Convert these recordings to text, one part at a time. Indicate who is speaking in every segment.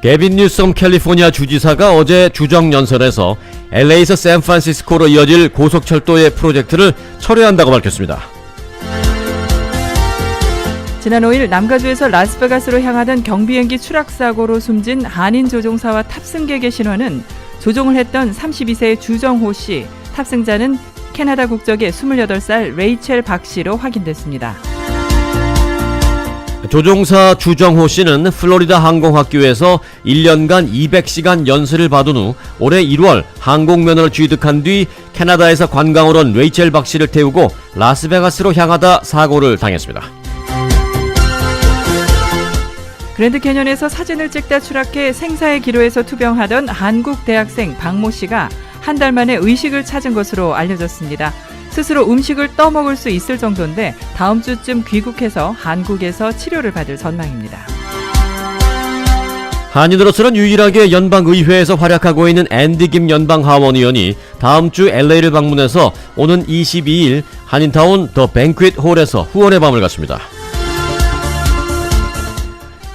Speaker 1: 게빈 뉴섬 캘리포니아 주지사가 어제 주정연설에서 LA에서 샌프란시스코로 이어질 고속철도의 프로젝트를 철회한다고 밝혔습니다.
Speaker 2: 지난 5일 남가주에서 라스베가스로 향하던 경비행기 추락사고로 숨진 한인 조종사와 탑승객의 신원은 조종을 했던 32세의 주정호 씨, 탑승자는 캐나다 국적의 28살 레이첼 박 씨로 확인됐습니다.
Speaker 1: 조종사 주정호 씨는 플로리다 항공학교에서 1년간 200시간 연수를 받은 후 올해 1월 항공면허를 취득한 뒤 캐나다에서 관광을 온 레이첼 박 씨를 태우고 라스베가스로 향하다 사고를 당했습니다.
Speaker 2: 그랜드 캐년에서 사진을 찍다 추락해 생사의 기로에서 투병하던 한국 대학생 박모 씨가 한 달 만에 의식을 찾은 것으로 알려졌습니다. 스스로 음식을 떠먹을 수 있을 정도인데 다음 주쯤 귀국해서 한국에서 치료를 받을 전망입니다.
Speaker 1: 한인으로서는 유일하게 연방의회에서 활약하고 있는 앤디 김 연방하원의원이 다음 주 LA를 방문해서 오는 22일 한인타운 더 뱅퀴트 홀에서 후원의 밤을 갖습니다.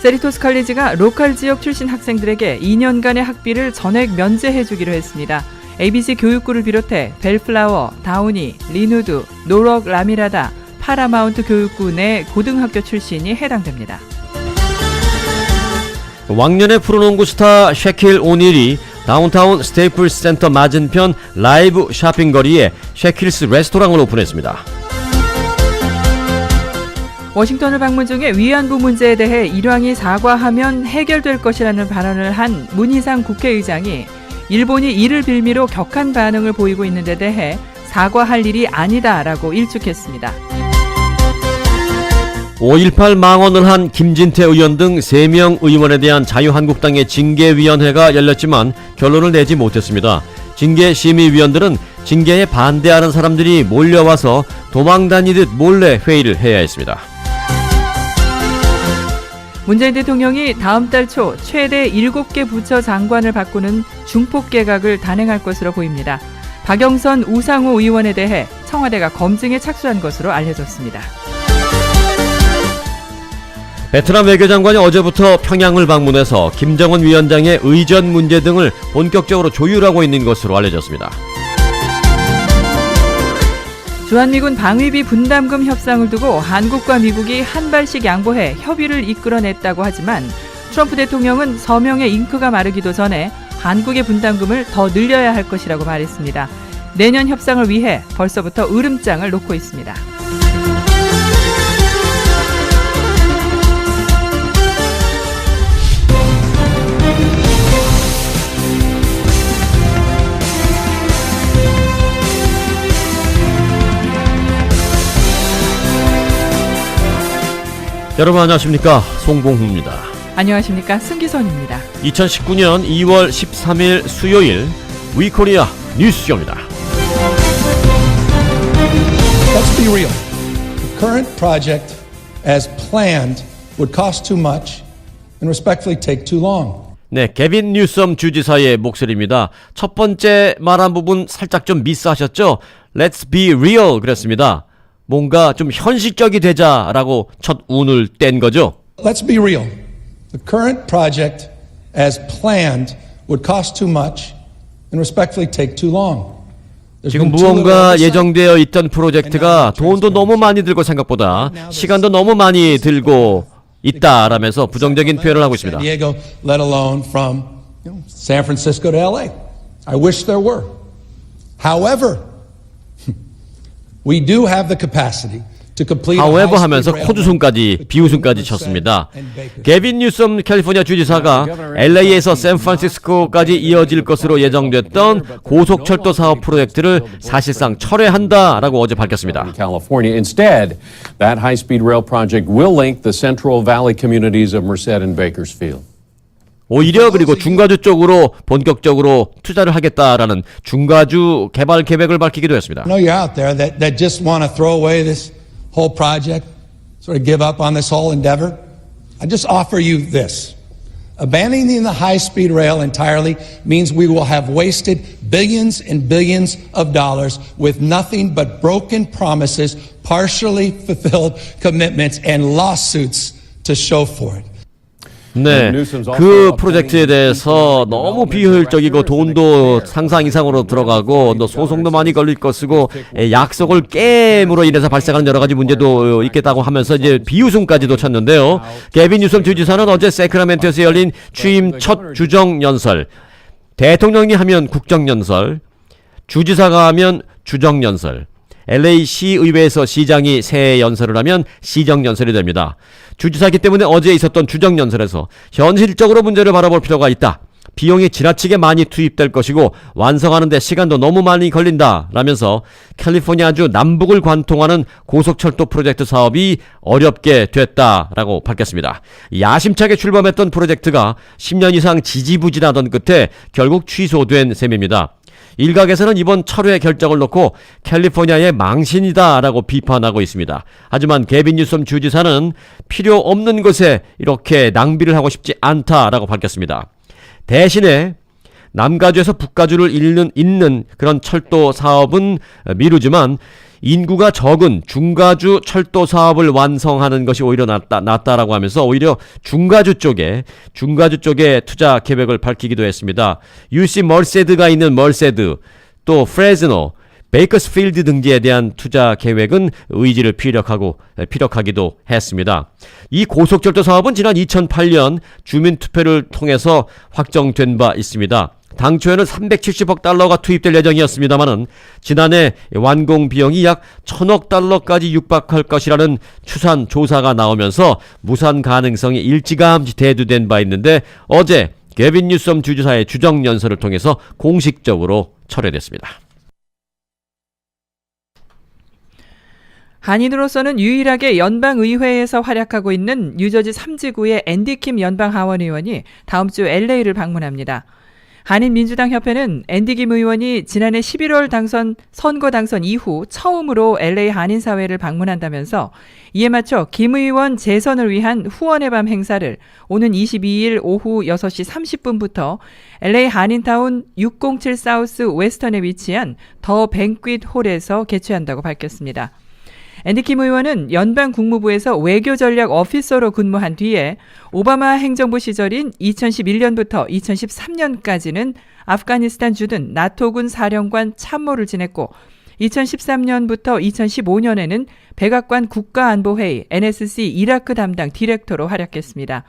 Speaker 2: 세리토스 컬리지가 로컬 지역 출신 학생들에게 2년간의 학비를 전액 면제해주기로 했습니다. ABC 교육구를 비롯해 벨플라워, 다우니, 리누드, 노럭 라미라다, 파라마운트 교육구 내 고등학교 출신이 해당됩니다.
Speaker 1: 왕년의 프로농구 스타 셰킬 오닐이 다운타운 스테이플스 센터 맞은편 라이브 쇼핑거리에 셰킬스 레스토랑을 오픈했습니다.
Speaker 2: 워싱턴을 방문 중에 위안부 문제에 대해 일왕이 사과하면 해결될 것이라는 발언을 한 문희상 국회의장이 일본이 이를 빌미로 격한 반응을 보이고 있는 데 대해 사과할 일이 아니다라고 일축했습니다.
Speaker 1: 5.18 망언을 한 김진태 의원 등 3명 의원에 대한 자유한국당의 징계위원회가 열렸지만 결론을 내지 못했습니다. 징계심의위원들은 징계에 반대하는 사람들이 몰려와서 도망다니듯 몰래 회의를 해야 했습니다.
Speaker 2: 문재인 대통령이 다음 달 초 최대 7개 부처 장관을 바꾸는 중폭 개각을 단행할 것으로 보입니다. 박영선, 우상호 의원에 대해 청와대가 검증에 착수한 것으로 알려졌습니다.
Speaker 1: 베트남 외교장관이 어제부터 평양을 방문해서 김정은 위원장의 의전 문제 등을 본격적으로 조율하고 있는 것으로 알려졌습니다.
Speaker 2: 주한미군 방위비 분담금 협상을 두고 한국과 미국이 한 발씩 양보해 협의를 이끌어냈다고 하지만 트럼프 대통령은 서명의 잉크가 마르기도 전에 한국의 분담금을 더 늘려야 할 것이라고 말했습니다. 내년 협상을 위해 벌써부터 으름장을 놓고 있습니다.
Speaker 1: 여러분 안녕하십니까, 송봉훈입니다.
Speaker 2: 안녕하십니까, 승기선입니다.
Speaker 1: 2019년 2월 13일 수요일 위코리아 뉴스쇼입니다.
Speaker 3: Let's be real. The current project as planned would cost too much and respectfully take too long.
Speaker 1: 네, 게빈 뉴섬 주지사의 목소리입니다. 첫 번째 말한 부분 살짝 좀 미스하셨죠? Let's be real 그랬습니다. 뭔가 좀 현실적이 되자라고 첫 운을 뗀 거죠.
Speaker 3: Let's be real. The current project as planned would cost too much and respectfully take too long.
Speaker 1: 지금 무언가 예정되어 있던 프로젝트가 돈도 너무 많이 들고 생각보다 시간도 너무 많이 들고 있다라면서 부정적인 표현을 하고 있습니다.
Speaker 3: Diego, let alone from San Francisco to LA. I wish there were. However, we do have the capacity to complete.
Speaker 1: However 하면서 코드숨까지 비웃음까지 쳤습니다. 게빈 뉴섬 캘리포니아 주지사가 LA에서 샌프란시스코까지 이어질 것으로 예정됐던 고속철도 사업 프로젝트를 사실상 철회한다라고 어제 밝혔습니다.
Speaker 4: California. Instead, that high-speed rail project will link the Central Valley communities of Merced and Bakersfield.
Speaker 1: 오히려 그리고 중가주 쪽으로 본격적으로 투자를 하겠다라는 중가주 개발 계획을 밝히기도 했습니다.
Speaker 3: I know you're out there that just want to throw away this whole project, sort of give up on this whole endeavor. I just offer you this. Abandoning the high-speed rail entirely means we will have wasted billions and billions of dollars with nothing but broken promises, partially fulfilled commitments, and lawsuits to show for it.
Speaker 1: 네, 그 프로젝트에 대해서 너무 비효율적이고 돈도 상상 이상으로 들어가고 또 소송도 많이 걸릴 것이고 약속을 깨므로 인해서 발생하는 여러 가지 문제도 있겠다고 하면서 이제 비웃음까지도 쳤는데요. 개빈 뉴섬 주지사는 어제 세크라멘토에서 열린 취임 첫 주정연설, 대통령이 하면 국정연설, 주지사가 하면 주정연설, LA 시의회에서 시장이 새 연설을 하면 시정연설이 됩니다. 주지사이기 때문에 어제 있었던 주정연설에서 현실적으로 문제를 바라볼 필요가 있다. 비용이 지나치게 많이 투입될 것이고 완성하는 데 시간도 너무 많이 걸린다 라면서 캘리포니아주 남북을 관통하는 고속철도 프로젝트 사업이 어렵게 됐다라고 밝혔습니다. 야심차게 출범했던 프로젝트가 10년 이상 지지부진하던 끝에 결국 취소된 셈입니다. 일각에서는 이번 철회 결정을 놓고 캘리포니아의 망신이다라고 비판하고 있습니다. 하지만 개빈 뉴섬 주지사는 필요 없는 것에 이렇게 낭비를 하고 싶지 않다라고 밝혔습니다. 대신에 남가주에서 북가주를 잇는 그런 철도 사업은 미루지만 인구가 적은 중가주 철도 사업을 완성하는 것이 오히려 낫다라고 하면서 오히려 중가주 쪽에 투자 계획을 밝히기도 했습니다. UC 멀세드가 있는 멀세드, 또 프레즈노, 베이커스필드 등지에 대한 투자 계획은 의지를 피력하기도 했습니다. 이 고속철도 사업은 지난 2008년 주민투표를 통해서 확정된 바 있습니다. 당초에는 370억 달러가 투입될 예정이었습니다만은 지난해 완공 비용이 약 1000억 달러까지 육박할 것이라는 추산 조사가 나오면서 무산 가능성이 일찌감치 대두된 바 있는데 어제 개빈 뉴섬 주지사의 주정연설을 통해서 공식적으로 철회됐습니다.
Speaker 2: 한인으로서는 유일하게 연방의회에서 활약하고 있는 뉴저지 3지구의 앤디 킴 연방 하원 의원이 다음 주 LA를 방문합니다. 한인민주당협회는 앤디 김 의원이 지난해 11월 선거 당선 이후 처음으로 LA 한인사회를 방문한다면서 이에 맞춰 김 의원 재선을 위한 후원의 밤 행사를 오는 22일 오후 6시 30분부터 LA 한인타운 607 사우스 웨스턴에 위치한 더 뱅퀴트 홀에서 개최한다고 밝혔습니다. 앤디 킴 의원은 연방 국무부에서 외교전략 오피서로 근무한 뒤에 오바마 행정부 시절인 2011년부터 2013년까지는 아프가니스탄 주둔 나토군 사령관 참모를 지냈고 2013년부터 2015년에는 백악관 국가안보회의 NSC 이라크 담당 디렉터로 활약했습니다.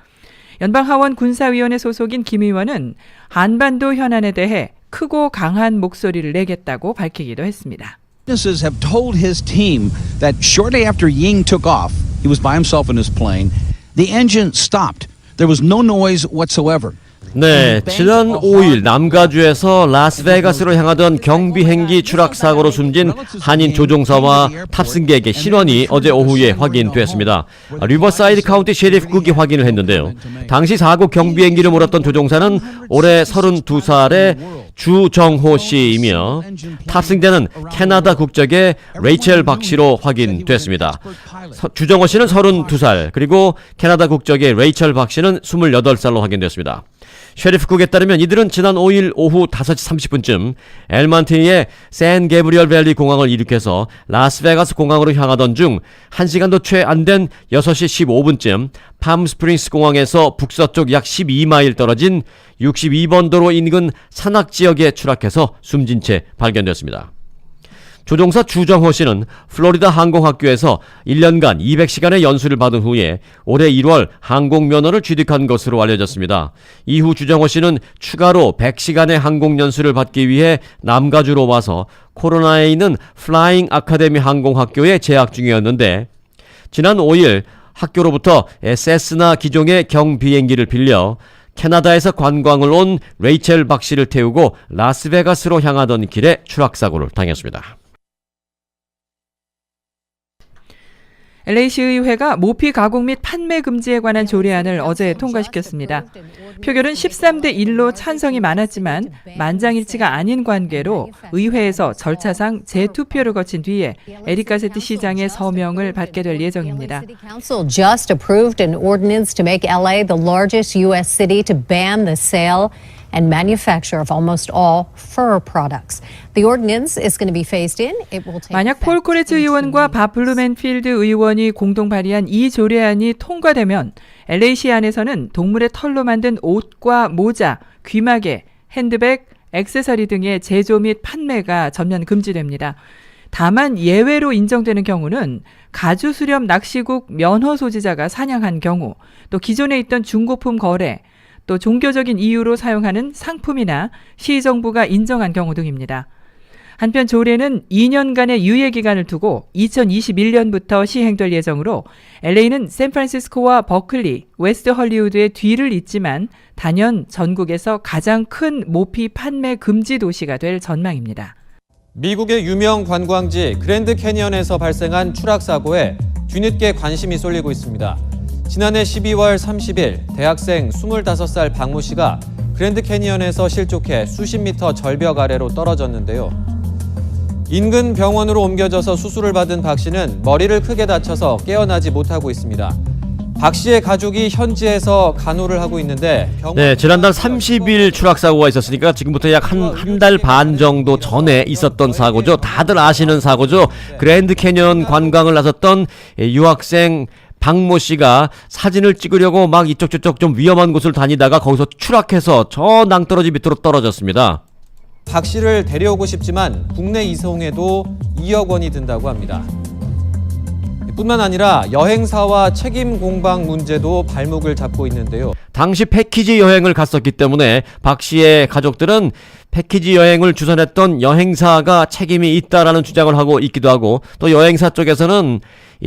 Speaker 2: 연방하원 군사위원회 소속인 김 의원은 한반도 현안에 대해 크고 강한 목소리를 내겠다고 밝히기도 했습니다.
Speaker 5: Witnesses have told his team that shortly after Ying took off, he was by himself in his plane, the engine stopped. There was no noise whatsoever.
Speaker 1: 네, 지난 5일 남가주에서 라스베가스로 향하던 경비행기 추락사고로 숨진 한인 조종사와 탑승객의 신원이 어제 오후에 확인됐습니다. 리버사이드 카운티 셰리프국이 확인을 했는데요. 당시 사고 경비행기를 몰았던 조종사는 올해 32살의 주정호 씨이며 탑승자는 캐나다 국적의 레이첼 박 씨로 확인됐습니다. 주정호 씨는 32살, 그리고 캐나다 국적의 레이첼 박 씨는 28살로 확인됐습니다. 셰리프국에 따르면 이들은 지난 5일 오후 5시 30분쯤 엘먼티니의 샌 게브리얼 밸리 공항을 이륙해서 라스베가스 공항으로 향하던 중 1시간도 채 안 된 6시 15분쯤 팜스프링스 공항에서 북서쪽 약 12마일 떨어진 62번 도로 인근 산악지역에 추락해서 숨진 채 발견됐습니다. 조종사 주정호 씨는 플로리다 항공학교에서 1년간 200시간의 연수를 받은 후에 올해 1월 항공면허를 취득한 것으로 알려졌습니다. 이후 주정호 씨는 추가로 100시간의 항공연수를 받기 위해 남가주로 와서 코로나에 있는 플라잉 아카데미 항공학교에 재학 중이었는데 지난 5일 학교로부터 세스나 기종의 경비행기를 빌려 캐나다에서 관광을 온 레이첼 박 씨를 태우고 라스베가스로 향하던 길에 추락사고를 당했습니다.
Speaker 2: LA시의회가 모피 가공 및 판매 금지에 관한 조례안을 어제 통과시켰습니다. 표결은 13대 1로 찬성이 많았지만 만장일치가 아닌 관계로 의회에서 절차상 재투표를 거친 뒤에 에릭 가세티 시장의 서명을 받게 될 예정입니다.
Speaker 6: Council just approved an ordinance to make LA the largest U.S. city to ban the sale and manufacture of almost all fur products. The ordinance is going to be phased in. It will take
Speaker 2: 만약 폴 코레츠 의원과 밥 블루멘필드 의원이 공동 발의한 이 조례안이 통과되면 LA시 안에서는 동물의 털로 만든 옷과 모자, 귀마개, 핸드백, 액세서리 등의 제조 및 판매가 전면 금지됩니다. 다만 예외로 인정되는 경우는 가주 수렵 낚시국 면허 소지자가 사냥한 경우, 또 기존에 있던 중고품 거래, 또 종교적인 이유로 사용하는 상품이나 시정부가 인정한 경우 등입니다. 한편 조례는 2년간의 유예 기간을 두고 2021년부터 시행될 예정으로 LA는 샌프란시스코와 버클리, 웨스트 헐리우드의 뒤를 잇지만 단연 전국에서 가장 큰 모피 판매 금지 도시가 될 전망입니다.
Speaker 7: 미국의 유명 관광지 그랜드 캐니언에서 발생한 추락 사고에 뒤늦게 관심이 쏠리고 있습니다. 지난해 12월 30일 대학생 25살 박모 씨가 그랜드 캐니언에서 실족해 수십 미터 절벽 아래로 떨어졌는데요. 인근 병원으로 옮겨져서 수술을 받은 박 씨는 머리를 크게 다쳐서 깨어나지 못하고 있습니다. 박 씨의 가족이 현지에서 간호를 하고 있는데
Speaker 1: 네, 지난달 30일 추락 사고가 있었으니까 지금부터 약 한 달 반 정도 전에 있었던 사고죠. 다들 아시는 사고죠. 그랜드 캐니언 관광을 나섰던 유학생 박모 씨가 사진을 찍으려고 막 이쪽 저쪽 좀 위험한 곳을 다니다가 거기서 추락해서 저 낭떠러지 밑으로 떨어졌습니다.
Speaker 7: 박 씨를 데려오고 싶지만 국내 이송에도 2억 원이 든다고 합니다. 뿐만 아니라 여행사와 책임 공방 문제도 발목을 잡고 있는데요.
Speaker 1: 당시 패키지 여행을 갔었기 때문에 박 씨의 가족들은 패키지 여행을 주선했던 여행사가 책임이 있다라는 주장을 하고 있기도 하고, 또 여행사 쪽에서는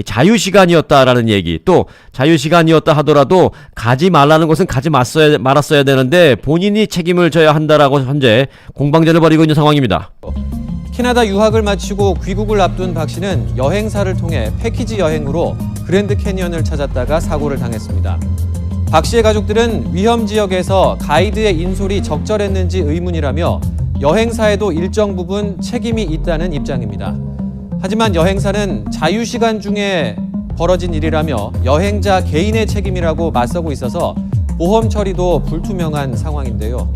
Speaker 1: 자유시간이었다라는 얘기, 또 자유시간이었다 하더라도 가지 말라는 곳은 가지 말았어야 되는데 본인이 책임을 져야 한다라고 현재 공방전을 벌이고 있는 상황입니다.
Speaker 7: 캐나다 유학을 마치고 귀국을 앞둔 박 씨는 여행사를 통해 패키지 여행으로 그랜드 캐니언을 찾았다가 사고를 당했습니다. 박 씨의 가족들은 위험 지역에서 가이드의 인솔이 적절했는지 의문이라며 여행사에도 일정 부분 책임이 있다는 입장입니다. 하지만 여행사는 자유시간 중에 벌어진 일이라며 여행자 개인의 책임이라고 맞서고 있어서 보험 처리도 불투명한 상황인데요.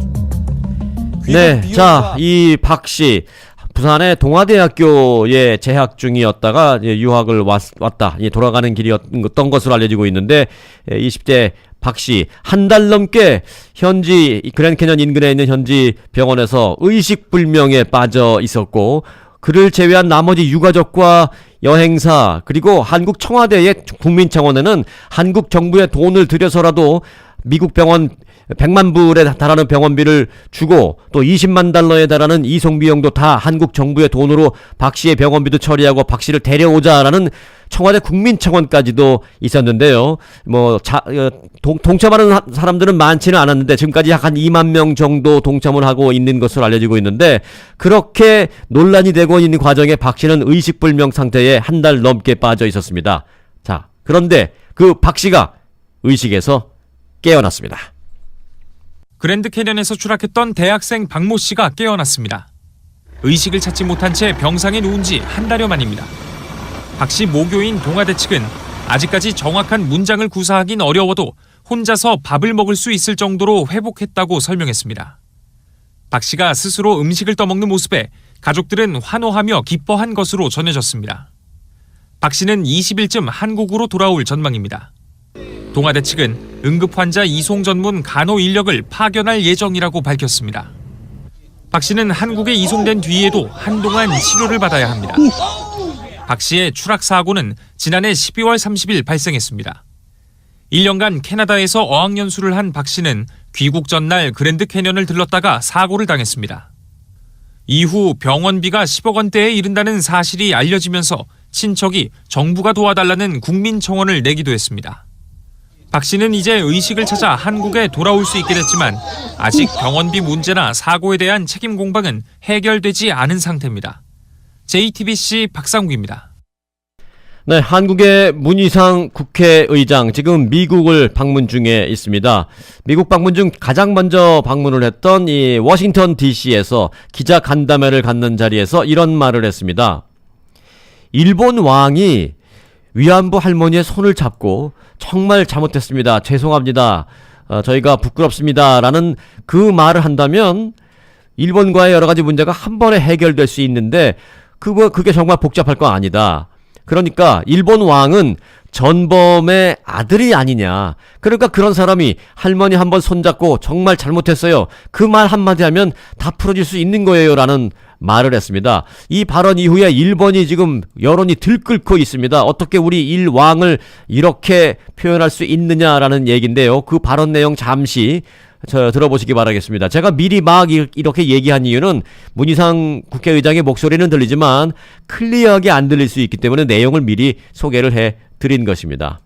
Speaker 1: 네, 자, 이 박 씨. 부산의 동아대학교에 재학 중이었다가 유학을 왔다. 돌아가는 길이었던 것으로 알려지고 있는데 20대 박 씨 한 달 넘게 현지 그랜드 캐니언 인근에 있는 현지 병원에서 의식불명에 빠져 있었고, 그를 제외한 나머지 유가족과 여행사 그리고 한국 청와대의 국민청원에는 한국 정부의 돈을 들여서라도 미국 병원 100만 불에 달하는 병원비를 주고 또 20만 달러에 달하는 이송 비용도 다 한국 정부의 돈으로 박 씨의 병원비도 처리하고 박 씨를 데려오자라는 청와대 국민청원까지도 있었는데요. 동참하는 사람들은 많지는 않았는데 지금까지 약 한 2만 명 정도 동참을 하고 있는 것으로 알려지고 있는데, 그렇게 논란이 되고 있는 과정에 박 씨는 의식불명 상태에 한 달 넘게 빠져 있었습니다. 자, 그런데 그 박 씨가 의식에서 깨어났습니다.
Speaker 8: 그랜드 캐니언에서 추락했던 대학생 박모 씨가 깨어났습니다. 의식을 찾지 못한 채 병상에 누운 지 한 달여 만입니다. 박 씨 모교인 동아대 측은 아직까지 정확한 문장을 구사하긴 어려워도 혼자서 밥을 먹을 수 있을 정도로 회복했다고 설명했습니다. 박 씨가 스스로 음식을 떠먹는 모습에 가족들은 환호하며 기뻐한 것으로 전해졌습니다. 박 씨는 20일쯤 한국으로 돌아올 전망입니다. 동아대 측은 응급환자 이송 전문 간호 인력을 파견할 예정이라고 밝혔습니다. 박 씨는 한국에 이송된 뒤에도 한동안 치료를 받아야 합니다. 박 씨의 추락 사고는 지난해 12월 30일 발생했습니다. 1년간 캐나다에서 어학연수를 한 박 씨는 귀국 전날 그랜드 캐니언을 들렀다가 사고를 당했습니다. 이후 병원비가 10억 원대에 이른다는 사실이 알려지면서 친척이 정부가 도와달라는 국민청원을 내기도 했습니다. 박 씨는 이제 의식을 찾아 한국에 돌아올 수 있게 됐지만 아직 병원비 문제나 사고에 대한 책임 공방은 해결되지 않은 상태입니다. JTBC 박상국입니다.
Speaker 1: 네, 한국의 문희상 국회의장 지금 미국을 방문 중에 있습니다. 미국 방문 중 가장 먼저 방문을 했던 이 워싱턴 DC에서 기자 간담회를 갖는 자리에서 이런 말을 했습니다. 일본 왕이 위안부 할머니의 손을 잡고 정말 잘못했습니다. 죄송합니다. 저희가 부끄럽습니다라는 그 말을 한다면 일본과의 여러 가지 문제가 한 번에 해결될 수 있는데 그게 정말 복잡할 거 아니다. 그러니까 일본 왕은 전범의 아들이 아니냐. 그러니까 그런 사람이 할머니 한번 손잡고 정말 잘못했어요. 그 말 한마디 하면 다 풀어질 수 있는 거예요. 라는 말을 했습니다. 이 발언 이후에 일본이 지금 여론이 들끓고 있습니다. 어떻게 우리 일왕을 이렇게 표현할 수 있느냐라는 얘기인데요. 그 발언 내용 잠시 들어보시기 바라겠습니다. 제가 미리 막 이렇게 얘기한 이유는 문희상 국회의장의 목소리는 들리지만 클리어하게 안 들릴 수 있기 때문에 내용을 미리 소개를 해 드린 것입니다.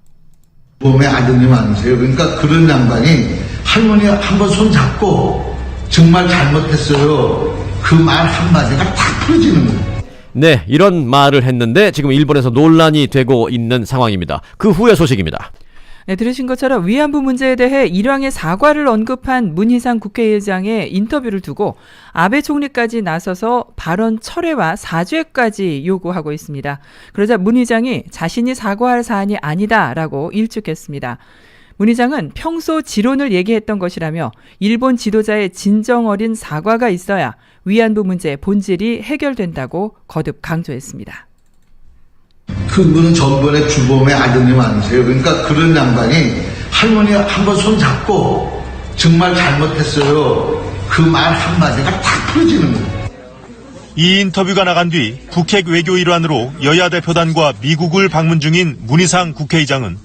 Speaker 9: 몸에 아드님 아니세요? 그러니까 그런 양반이 할머니 한번 손 잡고 정말 잘못했어요. 그 말 한마디가 딱 풀어지는 거예요.
Speaker 1: 네, 이런 말을 했는데 지금 일본에서 논란이 되고 있는 상황입니다. 그 후의 소식입니다.
Speaker 2: 네, 들으신 것처럼 위안부 문제에 대해 일왕의 사과를 언급한 문희상 국회의장의 인터뷰를 두고 아베 총리까지 나서서 발언 철회와 사죄까지 요구하고 있습니다. 그러자 문 의장이 자신이 사과할 사안이 아니다라고 일축했습니다. 문 의장은 평소 지론을 얘기했던 것이라며 일본 지도자의 진정 어린 사과가 있어야 위안부 문제의 본질이 해결된다고 거듭 강조했습니다.
Speaker 9: 그분은 전번에 주범의 아드님 아니세요? 그러니까 그런 양반이 할머니 한번 손 잡고 정말 잘못했어요. 그 말 한마디가 딱 풀어지는 거예요.
Speaker 10: 이 인터뷰가 나간 뒤 북핵 외교 일환으로 여야 대표단과 미국을 방문 중인 문희상 국회의장은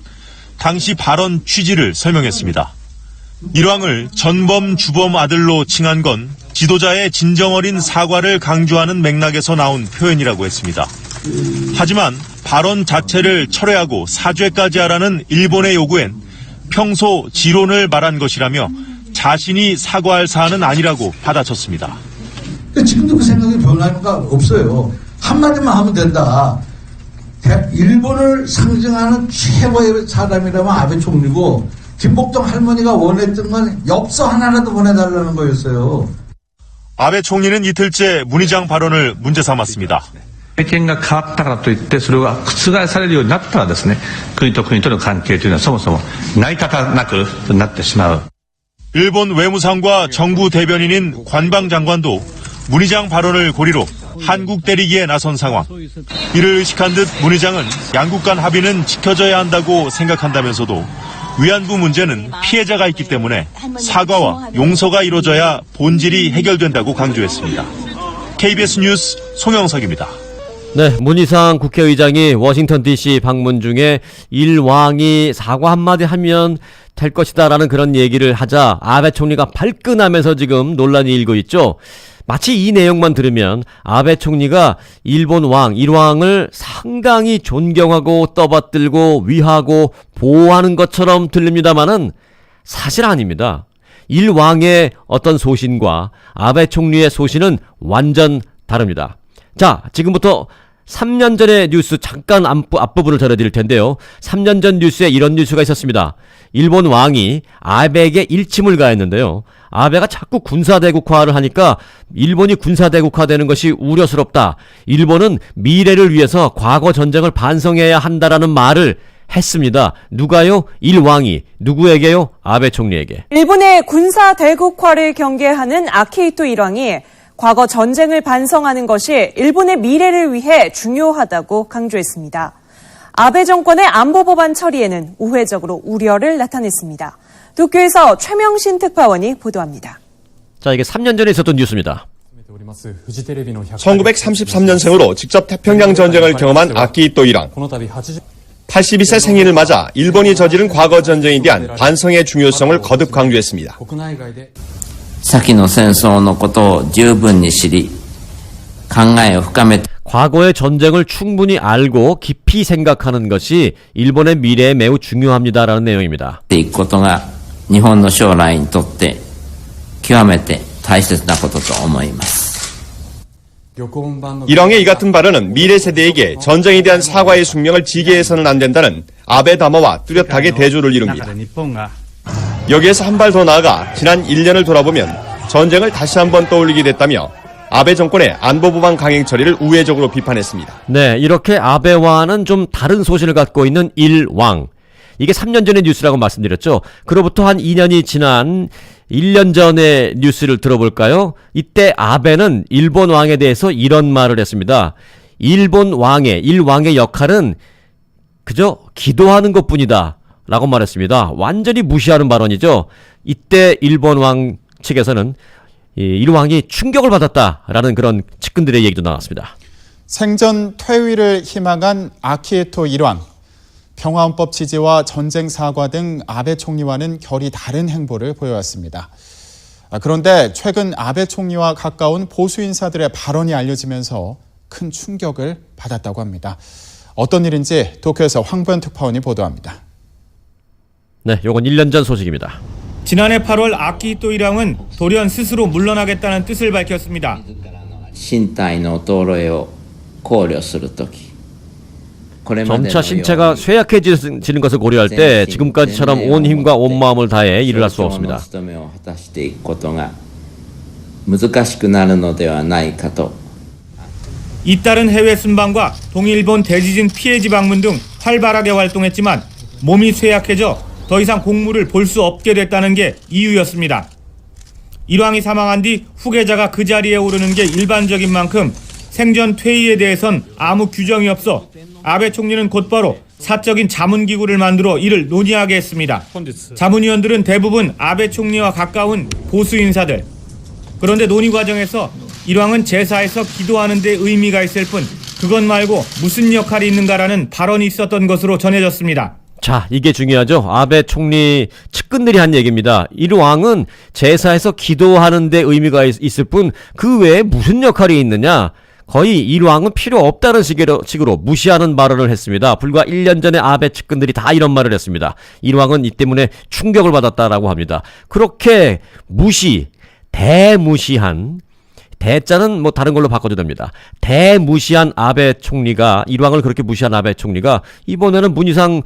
Speaker 10: 당시 발언 취지를 설명했습니다. 일왕을 전범 주범 아들로 칭한 건 지도자의 진정어린 사과를 강조하는 맥락에서 나온 표현이라고 했습니다. 하지만 발언 자체를 철회하고 사죄까지 하라는 일본의 요구엔 평소 지론을 말한 것이라며 자신이 사과할 사안은 아니라고 받아쳤습니다.
Speaker 9: 지금도 그 생각이 변하는 거 없어요. 한마디만 하면 된다. 일본을 상징하는 최고의 사람이라면 아베 총리고 김복동 할머니가 원했던 건 엽서 하나라도 보내달라는 거였어요.
Speaker 10: 아베 총리는 이틀째 문 의장 발언을 문제 삼았습니다.
Speaker 11: 政権が変わったからといってそれが覆されるようになったらですね、国と国との関係というのはそもそも成り立たなくなってしまう。
Speaker 10: 일본 외무상과 정부 대변인인 관방장관도 문 의장 발언을 고리로 한국 때리기에 나선 상황. 이를 의식한 듯 문 의장은 양국 간 합의는 지켜져야 한다고 생각한다면서도 위안부 문제는 피해자가 있기 때문에 사과와 용서가 이루어져야 본질이 해결된다고 강조했습니다. KBS 뉴스 송영석입니다.
Speaker 1: 네, 문희상 국회의장이 워싱턴 DC 방문 중에 일왕이 사과 한마디 하면 될 것이다라는 그런 얘기를 하자 아베 총리가 발끈하면서 지금 논란이 일고 있죠. 마치 이 내용만 들으면 아베 총리가 일본 왕, 일왕을 상당히 존경하고 떠받들고 위하고 보호하는 것처럼 들립니다마는 사실 아닙니다. 일왕의 어떤 소신과 아베 총리의 소신은 완전 다릅니다. 자, 지금부터 3년 전의 뉴스 잠깐 앞부분을 전해드릴 텐데요. 3년 전 뉴스에 이런 뉴스가 있었습니다. 일본 왕이 아베에게 일침을 가했는데요. 아베가 자꾸 군사대국화를 하니까 일본이 군사대국화되는 것이 우려스럽다. 일본은 미래를 위해서 과거 전쟁을 반성해야 한다라는 말을 했습니다. 누가요? 일왕이. 누구에게요? 아베 총리에게.
Speaker 12: 일본의 군사대국화를 경계하는 아키히토 일왕이 과거 전쟁을 반성하는 것이 일본의 미래를 위해 중요하다고 강조했습니다. 아베 정권의 안보 법안 처리에는 우회적으로 우려를 나타냈습니다. 도쿄에서 최명신 특파원이 보도합니다.
Speaker 1: 자, 이게 3년 전에 있었던 뉴스입니다.
Speaker 13: 1933년생으로 직접 태평양 전쟁을 경험한 아키히토 일왕. 82세 생일을 맞아 일본이 저지른 과거 전쟁에 대한 반성의 중요성을 거듭 강조했습니다.
Speaker 14: 先の戦争のことを十分に知り、考えを深めて
Speaker 1: 과거의 전쟁을 충분히 알고 깊이 생각하는 것이 일본의 미래에 매우 중요합니다라는 내용입니다.
Speaker 14: いくことが日本の将来にとって極めて大切なことと思います。
Speaker 13: 일왕의 이 같은 발언은 미래 세대에게 전쟁에 대한 사과의 숙명을 지게 해서는 안 된다는 아베 담화와 뚜렷하게 대조를 이룹니다. 여기에서 한 발 더 나아가 지난 1년을 돌아보면 전쟁을 다시 한번 떠올리게 됐다며 아베 정권의 안보법안 강행 처리를 우회적으로 비판했습니다.
Speaker 1: 네, 이렇게 아베와는 좀 다른 소신을 갖고 있는 일왕. 이게 3년 전의 뉴스라고 말씀드렸죠. 그로부터 한 2년이 지난 1년 전의 뉴스를 들어볼까요? 이때 아베는 일본 왕에 대해서 이런 말을 했습니다. 일왕의 역할은 그저 기도하는 것뿐이다 라고 말했습니다. 완전히 무시하는 발언이죠. 이때 일본 왕 측에서는 일왕이 충격을 받았다라는 그런 측근들의 얘기도 나왔습니다.
Speaker 15: 생전 퇴위를 희망한 아키히토 일왕. 평화헌법 취지와 전쟁 사과 등 아베 총리와는 결이 다른 행보를 보여왔습니다. 그런데 최근 아베 총리와 가까운 보수 인사들의 발언이 알려지면서 큰 충격을 받았다고 합니다. 어떤 일인지 도쿄에서 황보현 특파원이 보도합니다.
Speaker 1: 네, 요건 1년 전 소식입니다.
Speaker 16: 지난해 8월 아키히토 일왕은 돌연 스스로 물러나겠다는 뜻을 밝혔습니다.
Speaker 14: 身体の衰えを考慮するとき
Speaker 1: 점차 신체가 쇠약해지는 것을 고려할 때 지금까지처럼 온 힘과 온 마음을 다해 일을 할 수 없습니다.
Speaker 16: 잇따른 해외 순방과 동일본 대지진 피해지 방문 등 활발하게 활동했지만 몸이 쇠약해져 더 이상 공무를 볼 수 없게 됐다는 게 이유였습니다. 일왕이 사망한 뒤 후계자가 그 자리에 오르는 게 일반적인 만큼 생전 퇴위에 대해선 아무 규정이 없어 아베 총리는 곧바로 사적인 자문기구를 만들어 이를 논의하게 했습니다. 자문위원들은 대부분 아베 총리와 가까운 보수 인사들. 그런데 논의 과정에서 일왕은 제사에서 기도하는 데 의미가 있을 뿐 그것 말고 무슨 역할이 있는가라는 발언이 있었던 것으로 전해졌습니다.
Speaker 1: 자, 이게 중요하죠. 아베 총리 측근들이 한 얘기입니다. 일왕은 제사에서 기도하는 데 의미가 있을 뿐 그 외에 무슨 역할이 있느냐. 거의 일왕은 필요 없다는 식으로 무시하는 발언을 했습니다. 불과 1년 전에 아베 측근들이 다 이런 말을 했습니다. 일왕은 이 때문에 충격을 받았다라고 합니다. 그렇게 대무시한 대자는 뭐 다른 걸로 바꿔도 됩니다. 대무시한 아베 총리가 일왕을 그렇게 무시한 아베 총리가 이번에는 문희상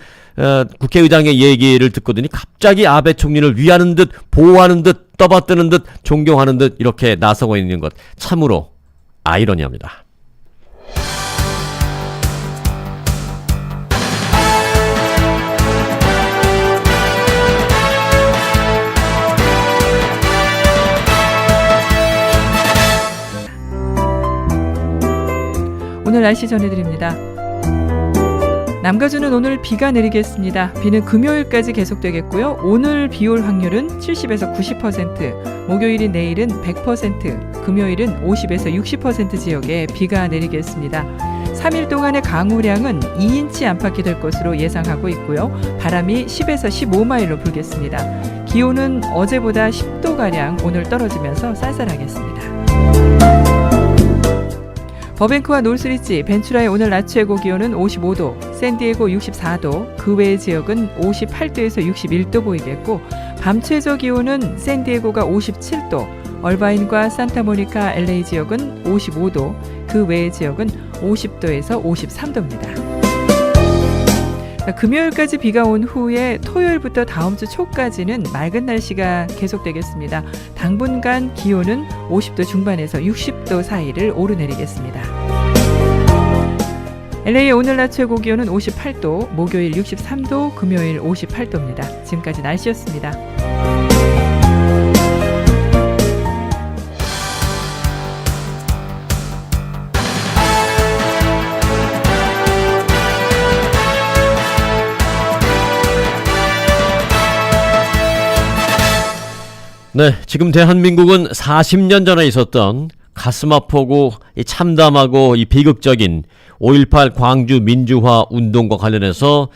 Speaker 1: 국회의장의 얘기를 듣거든요. 갑자기 아베 총리를 위하는 듯 보호하는 듯 떠받드는 듯 존경하는 듯 이렇게 나서고 있는 것 참으로 아이러니합니다.
Speaker 2: 오늘 날씨 전해드립니다. 남가주는 오늘 비가 내리겠습니다. 비는 금요일까지 계속되겠고요. 오늘 비 올 확률은 70에서 90%, 목요일인 내일은 100%, 금요일은 50에서 60% 지역에 비가 내리겠습니다. 3일 동안의 강우량은 2인치 안팎이 될 것으로 예상하고 있고요. 바람이 10에서 15마일로 불겠습니다. 기온은 어제보다 10도가량 오늘 떨어지면서 쌀쌀하겠습니다. 버뱅크와 놀스리지, 벤츄라의 오늘 낮 최고 기온은 55도, 샌디에고 64도, 그 외의 지역은 58도에서 61도 보이겠고 밤 최저 기온은 샌디에고가 57도, 얼바인과 산타모니카 LA 지역은 55도, 그 외의 지역은 50도에서 53도입니다. 금요일까지 비가 온 후에 토요일부터 다음 주 초까지는 맑은 날씨가 계속되겠습니다. 당분간 기온은 50도 중반에서 60도 사이를 오르내리겠습니다. LA의 오늘 낮 최고 기온은 58도, 목요일 63도, 금요일 58도입니다. 지금까지 날씨였습니다.
Speaker 1: 네, 지금 대한민국은 40년 전에 있었던 가슴 아프고 참담하고 비극적인 5.18 광주 민주화 운동과 관련해서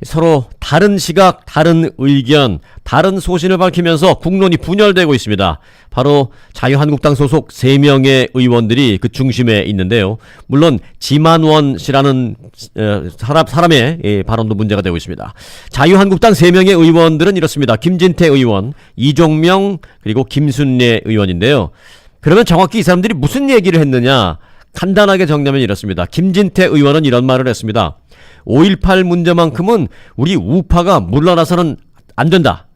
Speaker 1: 서로 다른 시각, 다른 의견, 다른 소신을 밝히면서 국론이 분열되고 있습니다. 바로 자유한국당 소속 3명의 의원들이 그 중심에 있는데요. 물론 지만원 씨라는 사람의 발언도 문제가 되고 있습니다. 자유한국당 3명의 의원들은 이렇습니다. 김진태 의원, 이종명 그리고 김순례 의원인데요. 그러면 정확히 이 사람들이 무슨 얘기를 했느냐? 간단하게 정리하면 이렇습니다. 김진태 의원은 이런 말을 했습니다. 5.18 문제만큼은 우리 우파가 물러나서는 안 된다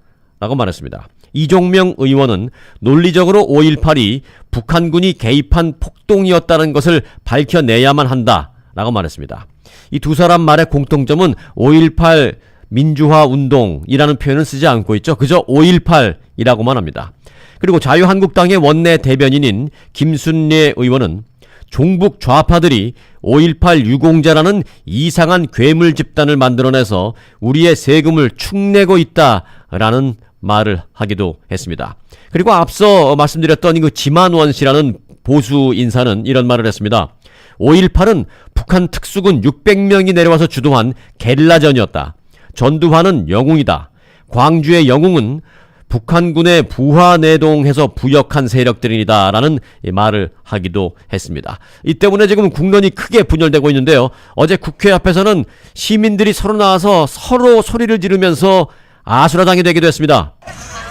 Speaker 1: 라고 말했습니다. 이종명 의원은 논리적으로 5.18이 북한군이 개입한 폭동이었다는 것을 밝혀내야만 한다 라고 말했습니다. 이 두 사람 말의 공통점은 5.18 민주화 운동이라는 표현을 쓰지 않고 있죠. 그저 5.18이라고만 합니다. 그리고 자유한국당의 원내 대변인인 김순례 의원은 종북 좌파들이 5.18 유공자라는 이상한 괴물 집단을 만들어내서 우리의 세금을 축내고 있다라는 말을 하기도 했습니다. 그리고 앞서 말씀드렸던 그 지만원 씨라는 보수 인사는 이런 말을 했습니다. 5.18은 북한 특수군 600명이 내려와서 주도한 게릴라전이었다. 전두환은 영웅이다. 광주의 영웅은 북한군에 부하내동해서 부역한 세력들이다 라는 말을 하기도 했습니다. 이 때문에 지금 국론이 크게 분열되고 있는데요. 어제 국회 앞에서는 시민들이 서로 나와서 서로 소리를 지르면서 아수라장이 되기도 했습니다.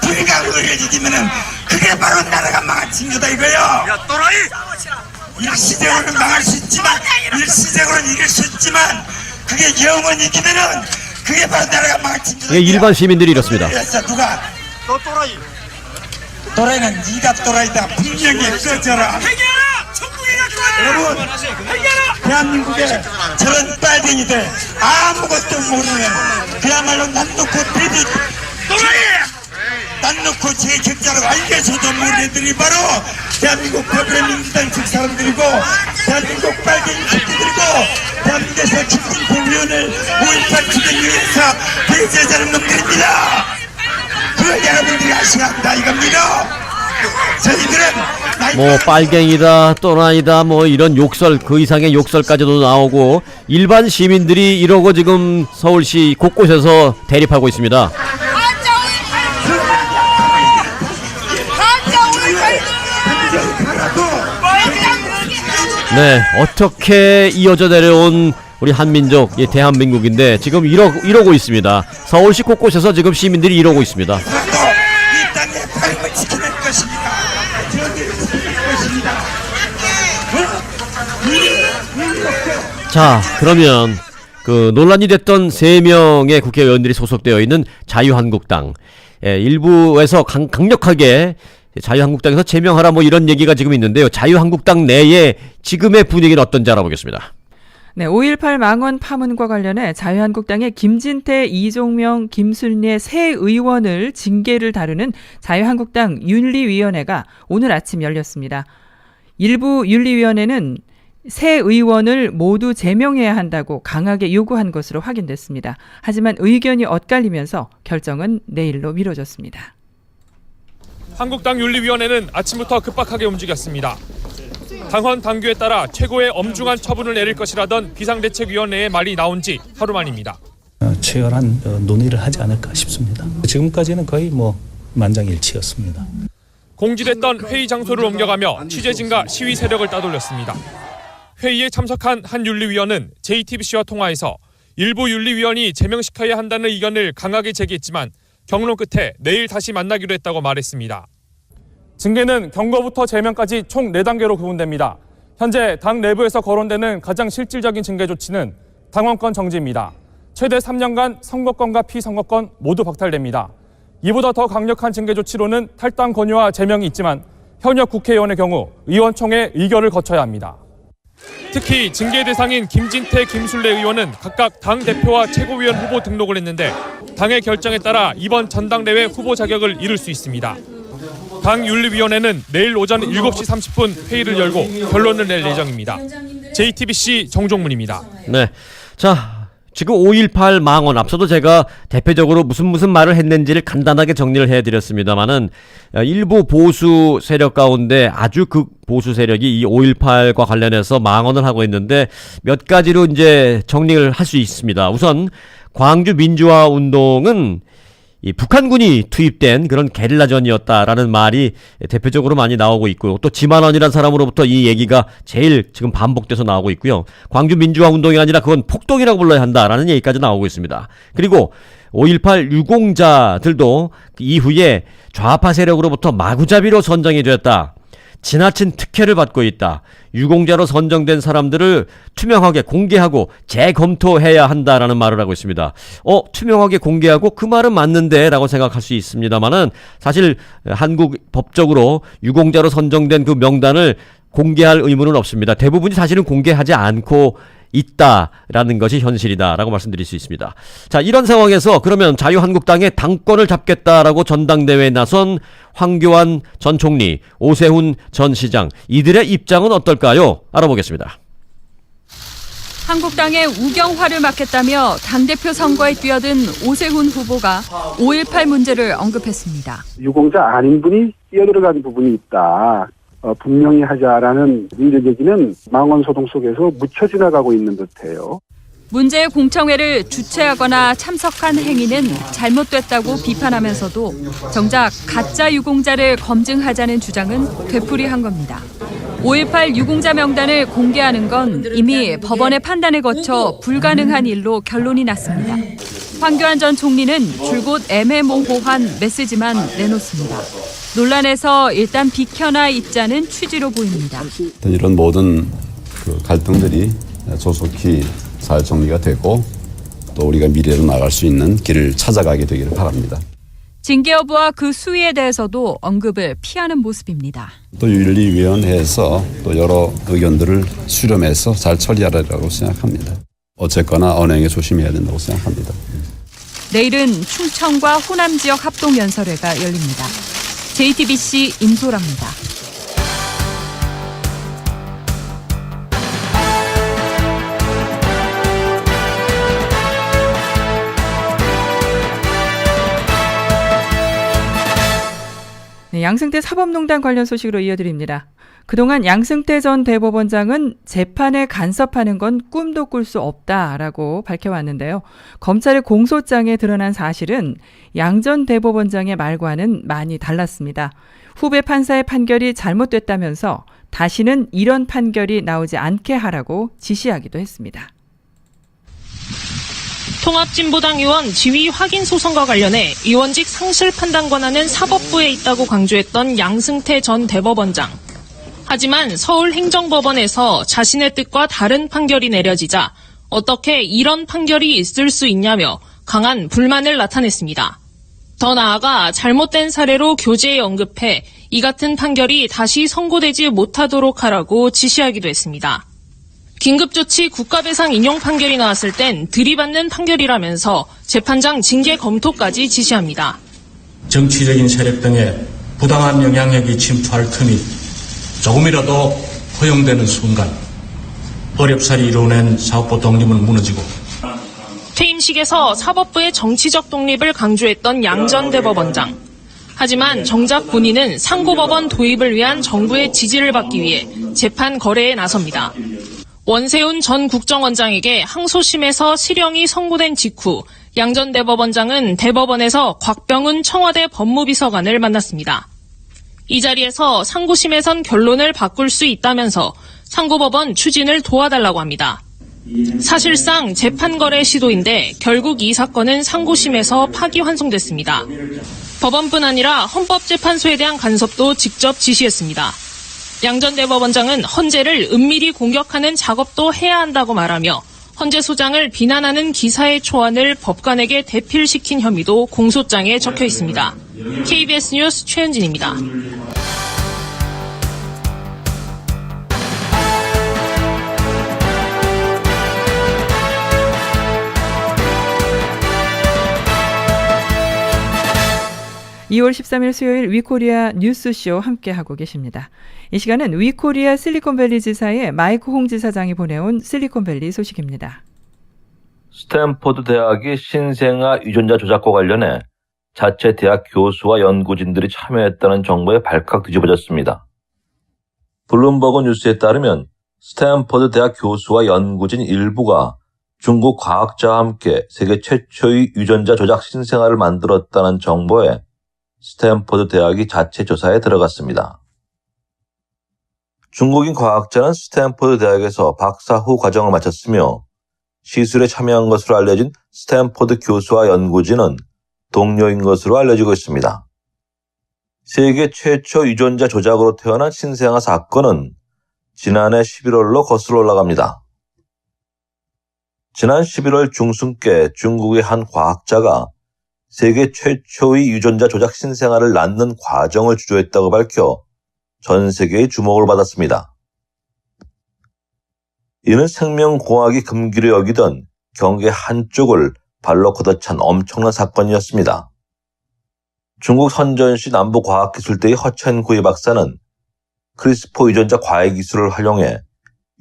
Speaker 17: 불가능을 해주면은 그게 바로 나라가 망친 거다 이거요. 야 또라이! 일시적으로는 망할 수 있지만 일시적으로는 이길 수 있지만 그게 영원히 이기면은 그게 바로 나라가 망친 거다.
Speaker 1: 일반 시민들이 이렇습니다.
Speaker 17: 누가 너 또라이. 또라이는 네가 또라이다. 분명히 꺼져라. 해결하라. 여러분, 대한민국에 저런 빨갱이들 아무것도 모르는 그야말로 난 놓고 대비 또라이. 난 놓고 제 격자라고 알려줘도 모르는 애들이 바로 대한민국 더불어민주당 측 사람들이고 대한민국 빨갱이 새끼들이고 대한민국에서 김진태 의원을 5.18 투쟁위에서 배제하자는 놈들입니다. 그걸 여러분들이 아셔야 한다 이겁니다. 저희들은
Speaker 1: 뭐 빨갱이다 또라이다 뭐 이런 욕설 그 이상의 욕설까지도 나오고 일반 시민들이 이러고 지금 서울시 곳곳에서 대립하고 있습니다. 네, 어떻게 이어져 내려온 우리 한민족, 대한민국인데 지금 이러고 있습니다. 서울시 곳곳에서 지금 시민들이 이러고 있습니다.
Speaker 17: 이 땅에 발을 지켜낼 것입니다.
Speaker 1: 자, 그러면 그 논란이 됐던 3명의 국회의원들이 소속되어 있는 자유한국당 일부에서 강력하게 자유한국당에서 제명하라 뭐 이런 얘기가 지금 있는데요. 자유한국당 내에 지금의 분위기는 어떤지 알아보겠습니다.
Speaker 2: 네, 5.18 망원 파문과 관련해 자유한국당의 김진태, 이종명, 김순례 세 의원을 징계를 다루는 자유한국당 윤리위원회가 오늘 아침 열렸습니다. 일부 윤리위원회는 새 의원을 모두 제명해야 한다고 강하게 요구한 것으로 확인됐습니다. 하지만 의견이 엇갈리면서 결정은 내일로 미뤄졌습니다.
Speaker 8: 한국당 윤리위원회는 아침부터 급박하게 움직였습니다. 당헌 당규에 따라 최고의 엄중한 처분을 내릴 것이라던 비상대책위원회의 말이 나온 지 하루 만입니다.
Speaker 18: 치열한 논의를 하지 않을까 싶습니다. 지금까지는 거의 만장일치였습니다.
Speaker 8: 공지됐던 회의 장소를 옮겨가며 취재진과 시위 세력을 따돌렸습니다. 회의에 참석한 한 윤리위원은 JTBC와 통화에서 일부 윤리위원이 제명시켜야 한다는 의견을 강하게 제기했지만 경론 끝에 내일 다시 만나기로 했다고 말했습니다. 징계는 경고부터 제명까지 총 4단계로 구분됩니다. 현재 당 내부에서 거론되는 가장 실질적인 징계 조치는 당원권 정지입니다. 최대 3년간 선거권과 피선거권 모두 박탈됩니다. 이보다 더 강력한 징계 조치로는 탈당 권유와 제명이 있지만 현역 국회의원의 경우 의원총회 의결을 거쳐야 합니다. 특히 징계 대상인 김진태, 김순례 의원은 각각 당 대표와 최고위원 후보 등록을 했는데 당의 결정에 따라 이번 전당대회 후보 자격을 잃을 수 있습니다. 당 윤리위원회는 내일 오전 7시 30분 회의를 열고 결론을 낼 예정입니다. JTBC 정종문입니다.
Speaker 1: 네, 자 지금 5.18 망언 앞서도 제가 대표적으로 무슨 말을 했는지를 간단하게 정리를 해드렸습니다만은 일부 보수 세력 가운데 아주 극보수 세력이 이 5.18과 관련해서 망언을 하고 있는데 몇 가지로 이제 정리를 할 수 있습니다. 우선 광주 민주화 운동은 이 북한군이 투입된 그런 게릴라전이었다라는 말이 대표적으로 많이 나오고 있고요. 또 지만원이라는 사람으로부터 이 얘기가 제일 지금 반복돼서 나오고 있고요. 광주 민주화 운동이 아니라 그건 폭동이라고 불러야 한다라는 얘기까지 나오고 있습니다. 그리고 5.18 유공자들도 이후에 좌파 세력으로부터 마구잡이로 선정이 됐다. 지나친 특혜를 받고 있다. 유공자로 선정된 사람들을 투명하게 공개하고 재검토해야 한다라는 말을 하고 있습니다. 투명하게 공개하고 그 말은 맞는데 라고 생각할 수 있습니다만은 사실 한국 법적으로 유공자로 선정된 그 명단을 공개할 의무는 없습니다. 대부분이 사실은 공개하지 않고 있다라는 것이 현실이다라고 말씀드릴 수 있습니다. 자, 이런 상황에서 그러면 자유한국당의 당권을 잡겠다라고 전당대회에 나선 황교안 전 총리, 오세훈 전 시장, 이들의 입장은 어떨까요? 알아보겠습니다.
Speaker 19: 한국당의 우경화를 막겠다며 당대표 선거에 뛰어든 오세훈 후보가 5.18 문제를 언급했습니다.
Speaker 20: 유공자 아닌 분이 뛰어들어간 부분이 있다. 분명히 하자라는 문제 제기는 망언소동 속에서 묻혀 지나가고 있는 듯해요.
Speaker 19: 문제의 공청회를 주최하거나 참석한 행위는 잘못됐다고 비판하면서도 정작 가짜 유공자를 검증하자는 주장은 되풀이한 겁니다. 5.18 유공자 명단을 공개하는 건 이미 법원의 판단을 거쳐 불가능한 일로 결론이 났습니다. 황교안 전 총리는 줄곧 애매모호한 메시지만 내놓습니다. 논란에서 일단 비켜나 있자는 취지로 보입니다.
Speaker 21: 이런 모든 갈등들이 조속히 잘 정리가 되고 또 우리가 미래로 나갈 수 있는 길을 찾아가게 되기를 바랍니다.
Speaker 19: 징계 여부와 그 수위에 대해서도 언급을 피하는 모습입니다.
Speaker 21: 또 윤리위원회에서 또 여러 의견들을 수렴해서 잘 처리하리라고 생각합니다. 어쨌거나 언행에 조심해야 된다고 생각합니다.
Speaker 19: 내일은 충청과 호남 지역 합동연설회가 열립니다. JTBC 임소라입니다.
Speaker 2: 네, 양승태 사법농단 관련 소식으로 이어드립니다. 그동안 양승태 전 대법원장은 재판에 간섭하는 건 꿈도 꿀 수 없다라고 밝혀왔는데요. 검찰의 공소장에 드러난 사실은 양 전 대법원장의 말과는 많이 달랐습니다. 후배 판사의 판결이 잘못됐다면서 다시는 이런 판결이 나오지 않게 하라고 지시하기도 했습니다.
Speaker 22: 통합진보당 의원 지위 확인 소송과 관련해 의원직 상실 판단 권한은 사법부에 있다고 강조했던 양승태 전 대법원장. 하지만 서울행정법원에서 자신의 뜻과 다른 판결이 내려지자 어떻게 이런 판결이 있을 수 있냐며 강한 불만을 나타냈습니다. 더 나아가 잘못된 사례로 교재에 언급해 이 같은 판결이 다시 선고되지 못하도록 하라고 지시하기도 했습니다. 긴급조치 국가배상 인용 판결이 나왔을 땐 들이받는 판결이라면서 재판장 징계 검토까지 지시합니다.
Speaker 23: 정치적인 세력 등의 부당한 영향력이 침투할 틈이 조금이라도 허용되는 순간 어렵사리 이뤄낸 사법부 독립은 무너지고
Speaker 22: 퇴임식에서 사법부의 정치적 독립을 강조했던 양 전 대법원장. 하지만 정작 본인은 상고법원 도입을 위한 정부의 지지를 받기 위해 재판 거래에 나섭니다. 원세훈 전 국정원장에게 항소심에서 실형이 선고된 직후 양 전 대법원장은 대법원에서 곽병훈 청와대 법무비서관을 만났습니다. 이 자리에서 상고심에선 결론을 바꿀 수 있다면서 상고법원 추진을 도와달라고 합니다. 사실상 재판 거래 시도인데 결국 이 사건은 상고심에서 파기환송됐습니다. 법원뿐 아니라 헌법재판소에 대한 간섭도 직접 지시했습니다. 양 전 대법원장은 헌재를 은밀히 공격하는 작업도 해야 한다고 말하며 헌재 소장을 비난하는 기사의 초안을 법관에게 대필시킨 혐의도 공소장에 적혀 있습니다. KBS 뉴스 최현진입니다.
Speaker 2: (2월 13일) 수요일 위코리아 뉴스쇼 함께하고 계십니다. 이 시간은 위코리아 실리콘밸리 지사의 마이크 홍 지사장이 보내온 실리콘밸리 소식입니다.
Speaker 24: 스탠포드 대학이 신생아 유전자 조작과 관련해 자체 대학 교수와 연구진들이 참여했다는 정보에 발칵 뒤집어졌습니다. 블룸버그 뉴스에 따르면 스탠포드 대학 교수와 연구진 일부가 중국 과학자와 함께 세계 최초의 유전자 조작 신생아를 만들었다는 정보에 스탠포드 대학이 자체 조사에 들어갔습니다. 중국인 과학자는 스탠포드 대학에서 박사 후 과정을 마쳤으며 시술에 참여한 것으로 알려진 스탠포드 교수와 연구진은 동료인 것으로 알려지고 있습니다. 세계 최초 유전자 조작으로 태어난 신생아 사건은 지난해 11월로 거슬러 올라갑니다. 지난 11월 중순께 중국의 한 과학자가 세계 최초의 유전자 조작 신생아를 낳는 과정을 주도했다고 밝혀 전 세계의 주목을 받았습니다. 이는 생명공학이 금기로 여기던 경계 한쪽을 발로 걷어찬 엄청난 사건이었습니다. 중국 선전시 남부과학기술대의 허첸구이 박사는 크리스포 유전자 과외 기술을 활용해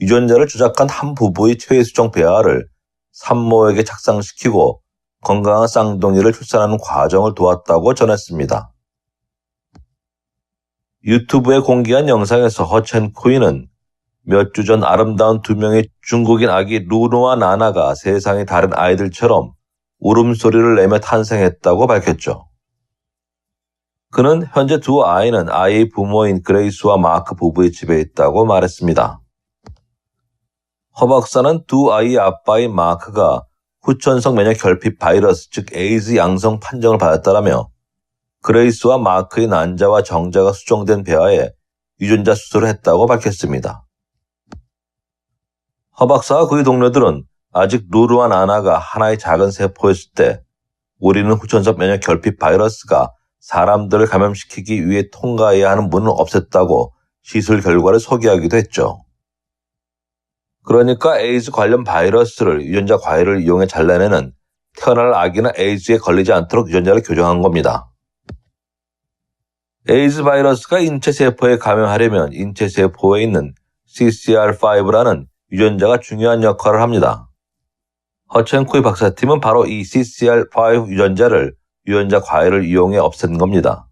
Speaker 24: 유전자를 조작한 한 부부의 체외수정 배아를 산모에게 착상시키고 건강한 쌍둥이를 출산하는 과정을 도왔다고 전했습니다. 유튜브에 공개한 영상에서 허첸쿠이는 몇 주 전 아름다운 두 명의 중국인 아기 루누와 나나가 세상의 다른 아이들처럼 울음소리를 내며 탄생했다고 밝혔죠. 그는 현재 두 아이는 아이의 부모인 그레이스와 마크 부부의 집에 있다고 말했습니다. 허 박사는 두 아이의 아빠인 마크가 후천성 면역 결핍 바이러스 즉 에이즈 양성 판정을 받았다라며 그레이스와 마크의 난자와 정자가 수정된 배아에 유전자 수술을 했다고 밝혔습니다. 허 박사와 그의 동료들은 아직 루루와 나나가 하나의 작은 세포였을 때 우리는 후천성 면역 결핍 바이러스가 사람들을 감염시키기 위해 통과해야 하는 문을 없앴다고 시술 결과를 소개하기도 했죠. 그러니까 에이즈 관련 바이러스를 유전자 과외를 이용해 잘라내는 태어날 아기는 에이즈에 걸리지 않도록 유전자를 교정한 겁니다. 에이즈 바이러스가 인체세포에 감염하려면 인체세포에 있는 CCR5라는 유전자가 중요한 역할을 합니다. 허첸쿠이 박사팀은 바로 이 CCR5 유전자를 유전자 과외를 이용해 없앤 겁니다.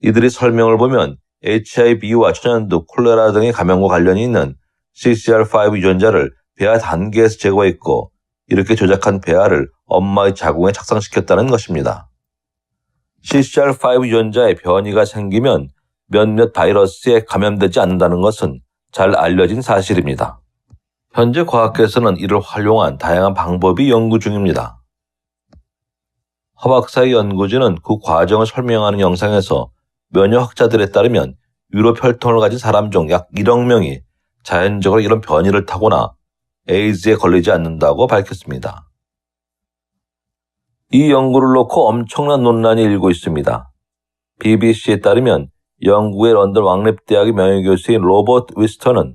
Speaker 24: 이들의 설명을 보면 HIV와 천연두, 콜레라 등의 감염과 관련이 있는 CCR5 유전자를 배아 단계에서 제거했고 이렇게 조작한 배아를 엄마의 자궁에 착상시켰다는 것입니다. CCR5 유전자에 변이가 생기면 몇몇 바이러스에 감염되지 않는다는 것은 잘 알려진 사실입니다. 현재 과학계에서는 이를 활용한 다양한 방법이 연구 중입니다. 허 박사의 연구진은 그 과정을 설명하는 영상에서 면역학자들에 따르면 유럽 혈통을 가진 사람 중 약 1억 명이 자연적으로 이런 변이를 타거나 에이즈에 걸리지 않는다고 밝혔습니다. 이 연구를 놓고 엄청난 논란이 일고 있습니다. BBC에 따르면 영국의 런던 왕립대학의 명예교수인 로버트 위스턴은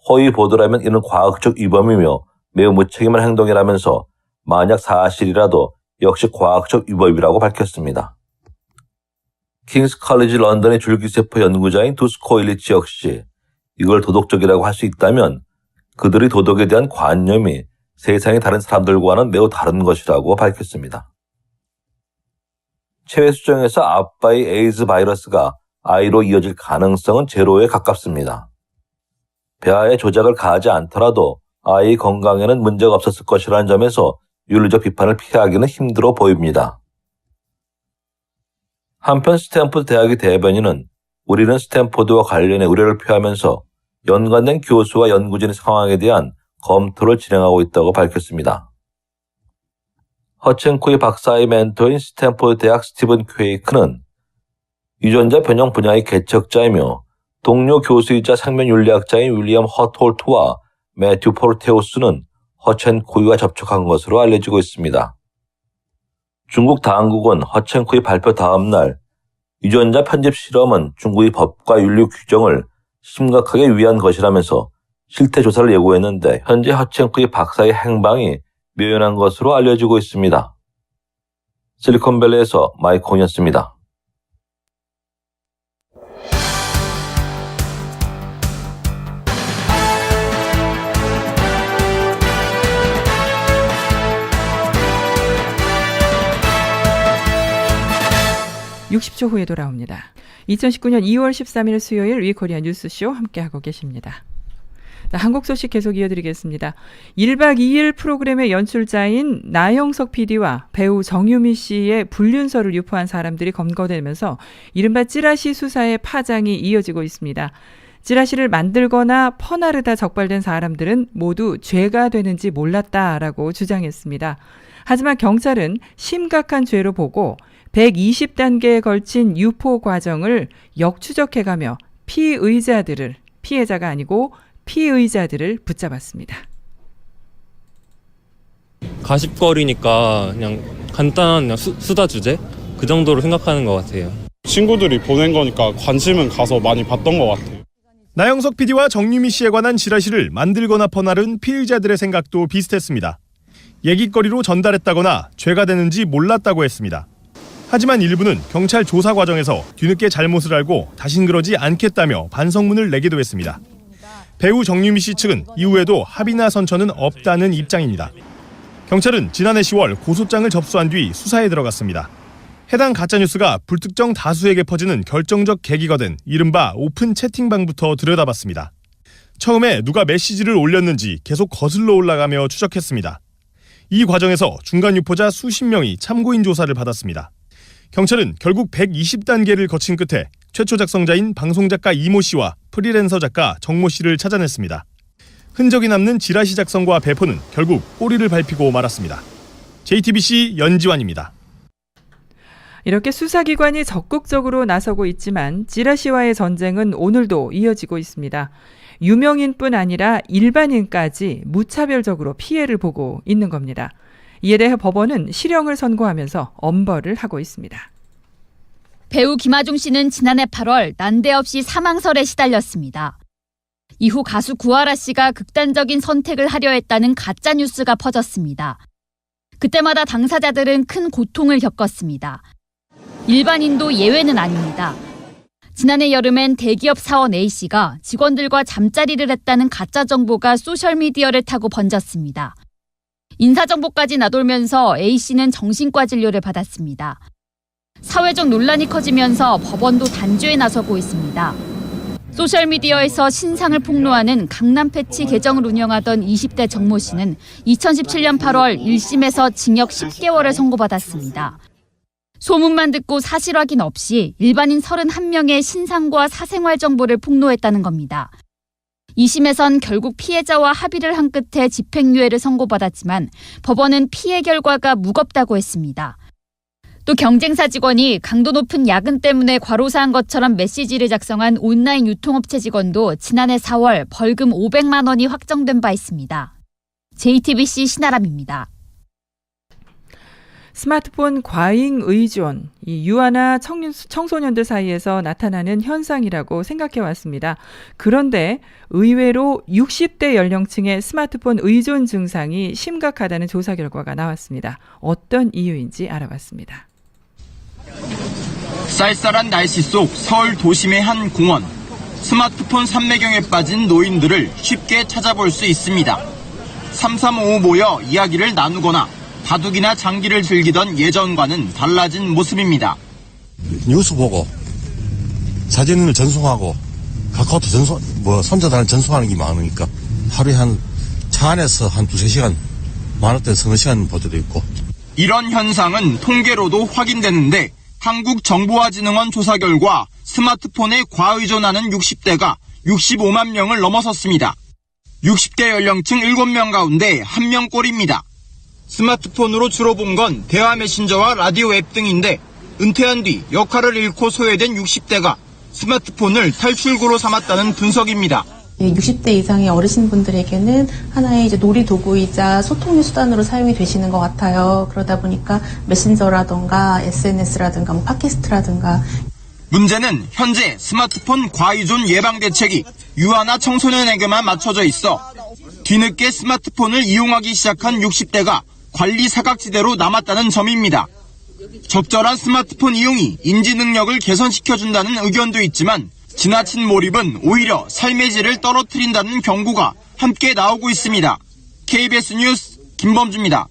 Speaker 24: 허위 보도라면 이는 과학적 위법이며 매우 무책임한 행동이라면서 만약 사실이라도 역시 과학적 위법이라고 밝혔습니다. 킹스 칼리지 런던의 줄기세포 연구자인 두스코 일리치 역시 이걸 도덕적이라고 할 수 있다면 그들의 도덕에 대한 관념이 세상의 다른 사람들과는 매우 다른 것이라고 밝혔습니다. 체외 수정에서 아빠의 에이즈 바이러스가 아이로 이어질 가능성은 제로에 가깝습니다. 배아의 조작을 가하지 않더라도 아이의 건강에는 문제가 없었을 것이라는 점에서 윤리적 비판을 피하기는 힘들어 보입니다. 한편 스탠포드 대학의 대변인은 우리는 스탠포드와 관련해 우려를 표하면서 연관된 교수와 연구진의 상황에 대한 검토를 진행하고 있다고 밝혔습니다. 허첸쿠이 박사의 멘토인 스탠포드 대학 스티븐 퀘이크는 유전자 변형 분야의 개척자이며 동료 교수이자 생명윤리학자인 윌리엄 허톨트와 매튜 포르테우스는 허첸쿠이와 접촉한 것으로 알려지고 있습니다. 중국 당국은 허첸쿠이 발표 다음 날 유전자 편집 실험은 중국의 법과 윤리 규정을 심각하게 위한 것이라면서 실태 조사를 예고했는데 현재 허첸쿠이 박사의 행방이 묘연한 것으로 알려지고 있습니다. 실리콘밸리에서 마이콘이었습니다.
Speaker 2: (60초) 후에 돌아옵니다. 2019년 2월 13일 수요일 위코리아 뉴스쇼 함께하고 계십니다. 자, 한국 소식 계속 이어드리겠습니다. 1박 2일 프로그램의 연출자인 나형석 PD와 배우 정유미 씨의 불륜설을 유포한 사람들이 검거되면서 이른바 찌라시 수사의 파장이 이어지고 있습니다. 찌라시를 만들거나 퍼나르다 적발된 사람들은 모두 죄가 되는지 몰랐다라고 주장했습니다. 하지만 경찰은 심각한 죄로 보고 120단계에 걸친 유포 과정을 역추적해가며 피해자가 아니고 피의자들을 붙잡았습니다.
Speaker 3: 가십거리니까 그냥 간단한 수다 주제? 그 정도로 생각하는 것 같아요.
Speaker 4: 친구들이 보낸 거니까 관심은 가서 많이 봤던 것 같아요. 나영석 PD와 정유미 씨에 관한 지라시를 만들거나 퍼나른 피의자들의 생각도 비슷했습니다. 얘기거리로 전달했다거나 죄가 되는지 몰랐다고 했습니다. 하지만 일부는 경찰 조사 과정에서 뒤늦게 잘못을 알고 다신 그러지 않겠다며 반성문을 내기도 했습니다. 배우 정유미 씨 측은 이후에도 합의나 선처는 없다는 입장입니다. 경찰은 지난해 10월 고소장을 접수한 뒤 수사에 들어갔습니다. 해당 가짜뉴스가 불특정 다수에게 퍼지는 결정적 계기가 된 이른바 오픈 채팅방부터 들여다봤습니다. 처음에 누가 메시지를 올렸는지 계속 거슬러 올라가며 추적했습니다. 이 과정에서 중간 유포자 수십 명이 참고인 조사를 받았습니다. 경찰은 결국 120단계를 거친 끝에 최초 작성자인 방송작가 이모 씨와 프리랜서 작가 정모 씨를 찾아냈습니다. 흔적이 남는 지라시 작성과 배포는 결국 꼬리를 밟히고 말았습니다. JTBC 연지환입니다.
Speaker 2: 이렇게 수사기관이 적극적으로 나서고 있지만 지라시와의 전쟁은 오늘도 이어지고 있습니다. 유명인뿐 아니라 일반인까지 무차별적으로 피해를 보고 있는 겁니다. 이에 대해 법원은 실형을 선고하면서 엄벌을 하고 있습니다.
Speaker 5: 배우 김하중 씨는 지난해 8월 난데없이 사망설에 시달렸습니다. 이후 가수 구하라 씨가 극단적인 선택을 하려 했다는 가짜뉴스가 퍼졌습니다. 그때마다 당사자들은 큰 고통을 겪었습니다. 일반인도 예외는 아닙니다. 지난해 여름엔 대기업 사원 A씨가 직원들과 잠자리를 했다는 가짜 정보가 소셜미디어를 타고 번졌습니다. 인사정보까지 나돌면서 A씨는 정신과 진료를 받았습니다. 사회적 논란이 커지면서 법원도 단죄에 나서고 있습니다. 소셜미디어에서 신상을 폭로하는 강남 패치 계정을 운영하던 20대 정모 씨는 2017년 8월 1심에서 징역 10개월을 선고받았습니다. 소문만 듣고 사실 확인 없이 일반인 31명의 신상과 사생활 정보를 폭로했다는 겁니다. 2심에선 결국 피해자와 합의를 한 끝에 집행유예를 선고받았지만 법원은 피해 결과가 무겁다고 했습니다. 또 경쟁사 직원이 강도 높은 야근 때문에 과로사한 것처럼 메시지를 작성한 온라인 유통업체 직원도 지난해 4월 벌금 500만 원이 확정된 바 있습니다. JTBC 신아람입니다.
Speaker 2: 스마트폰 과잉 의존, 이 유아나 청소년들 사이에서 나타나는 현상이라고 생각해 왔습니다. 그런데 의외로 60대 연령층의 스마트폰 의존 증상이 심각하다는 조사 결과가 나왔습니다. 어떤 이유인지 알아봤습니다.
Speaker 6: 쌀쌀한 날씨 속 서울 도심의 한 공원. 스마트폰 산매경에 빠진 노인들을 쉽게 찾아볼 수 있습니다. 335 모여 이야기를 나누거나 바둑이나 장기를 즐기던 예전과는 달라진 모습입니다.
Speaker 7: 뉴스 보고 사진을 전송하고 카카오톡 손자단을 전송하는 게 많으니까 하루에 차 안에서 한 2-3시간, 많을 때 3-4시간 볼 때도 있고.
Speaker 6: 이런 현상은 통계로도 확인되는데 한국정보화진흥원 조사 결과 스마트폰에 과의존하는 60대가 65만 명을 넘어섰습니다. 60대 연령층 7명 가운데 1명꼴입니다. 스마트폰으로 주로 본 건 대화 메신저와 라디오 앱 등인데 은퇴한 뒤 역할을 잃고 소외된 60대가 스마트폰을 탈출구로 삼았다는 분석입니다.
Speaker 25: 60대 이상의 어르신분들에게는 하나의 이제 놀이도구이자 소통의 수단으로 사용이 되시는 것 같아요. 그러다 보니까 메신저라든가 SNS라든가 팟캐스트라든가.
Speaker 6: 문제는 현재 스마트폰 과의존 예방 대책이 유아나 청소년에게만 맞춰져 있어 뒤늦게 스마트폰을 이용하기 시작한 60대가 관리 사각지대로 남았다는 점입니다. 적절한 스마트폰 이용이 인지 능력을 개선시켜준다는 의견도 있지만 지나친 몰입은 오히려 삶의 질을 떨어뜨린다는 경고가 함께 나오고 있습니다. KBS 뉴스 김범주입니다.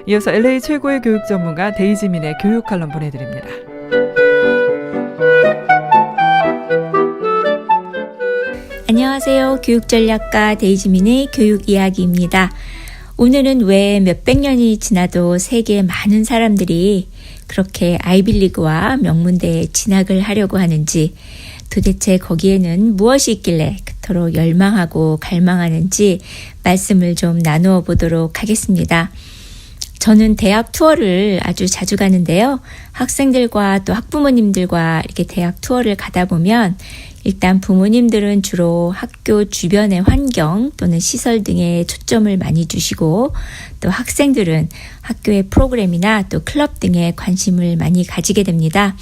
Speaker 2: 이어서 LA 최고의 교육 전문가 데이지민의 교육 칼럼 보내드립니다.
Speaker 26: 안녕하세요. 교육전략가 데이지민의 교육 이야기입니다. 오늘은 왜 몇백 년이 지나도 세계의 많은 사람들이 그렇게 아이빌리그와 명문대에 진학을 하려고 하는지, 도대체 거기에는 무엇이 있길래 그토록 열망하고 갈망하는지 말씀을 좀 나누어 보도록 하겠습니다. 저는 대학 투어를 아주 자주 가는데요. 학생들과 또 학부모님들과 이렇게 대학 투어를 가다 보면 일단 부모님들은 주로 학교 주변의 환경 또는 시설 등에 초점을 많이 주시고 또 학생들은 학교의 프로그램이나 또 클럽 등에 관심을 많이 가지게 됩니다.